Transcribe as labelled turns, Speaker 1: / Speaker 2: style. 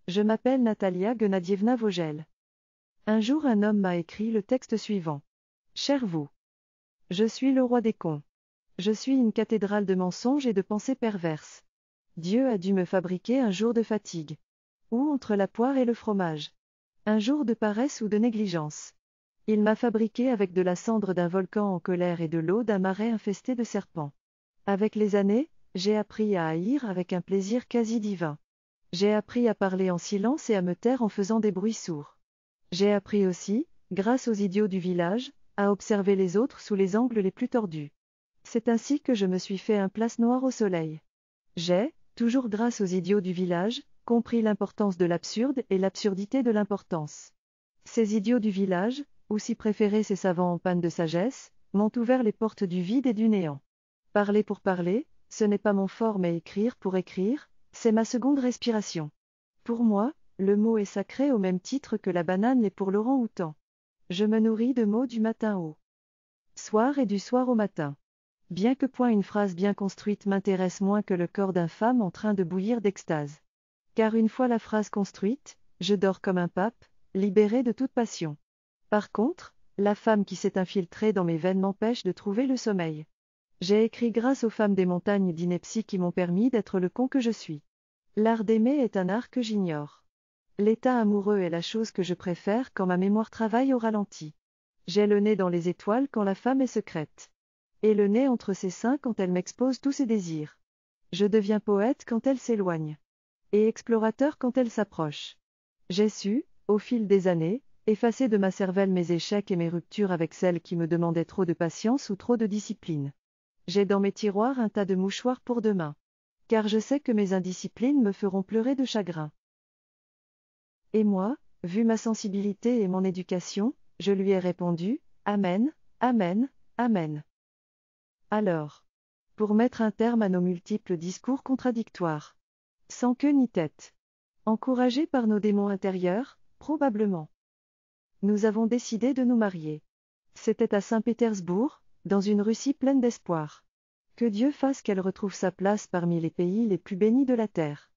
Speaker 1: Je m'appelle Natalia Gennadievna Vogel. Un jour un homme m'a écrit le texte suivant. Cher vous. Je suis le roi des cons. Je suis une cathédrale de mensonges et de pensées perverses. Dieu a dû me fabriquer un jour de fatigue. Ou entre la poire et le fromage. Un jour de paresse ou de négligence. Il m'a fabriqué avec de la cendre d'un volcan en colère et de l'eau d'un marais infesté de serpents. Avec les années, j'ai appris à haïr avec un plaisir quasi divin. J'ai appris à parler en silence et à me taire en faisant des bruits sourds. J'ai appris aussi, grâce aux idiots du village, à observer les autres sous les angles les plus tordus. C'est ainsi que je me suis fait un place noire au soleil. J'ai, toujours grâce aux idiots du village, compris l'importance de l'absurde et l'absurdité de l'importance. Ces idiots du village, ou si préférés ces savants en panne de sagesse, m'ont ouvert les portes du vide et du néant. Parler pour parler, ce n'est pas mon fort mais écrire pour écrire, c'est ma seconde respiration. Pour moi, le mot est sacré au même titre que la banane l'est pour l'orang-outan. Je me nourris de mots du matin au soir et du soir au matin. Bien que point une phrase bien construite m'intéresse moins que le corps d'une femme en train de bouillir d'extase. Car une fois la phrase construite, je dors comme un pape, libéré de toute passion. Par contre, la femme qui s'est infiltrée dans mes veines m'empêche de trouver le sommeil. J'ai écrit grâce aux femmes des montagnes d'ineptie qui m'ont permis d'être le con que je suis. L'art d'aimer est un art que j'ignore. L'état amoureux est la chose que je préfère quand ma mémoire travaille au ralenti. J'ai le nez dans les étoiles quand la femme est secrète. Et le nez entre ses seins quand elle m'expose tous ses désirs. Je deviens poète quand elle s'éloigne. Et explorateur quand elle s'approche. J'ai su, au fil des années, effacer de ma cervelle mes échecs et mes ruptures avec celles qui me demandaient trop de patience ou trop de discipline. J'ai dans mes tiroirs un tas de mouchoirs pour demain. Car je sais que mes indisciplines me feront pleurer de chagrin. Et moi, vu ma sensibilité et mon éducation, je lui ai répondu, Amen, Amen, Amen. Alors, pour mettre un terme à nos multiples discours contradictoires, sans queue ni tête, encouragés par nos démons intérieurs, probablement, nous avons décidé de nous marier. C'était à Saint-Pétersbourg, dans une Russie pleine d'espoir. Que Dieu fasse qu'elle retrouve sa place parmi les pays les plus bénis de la terre.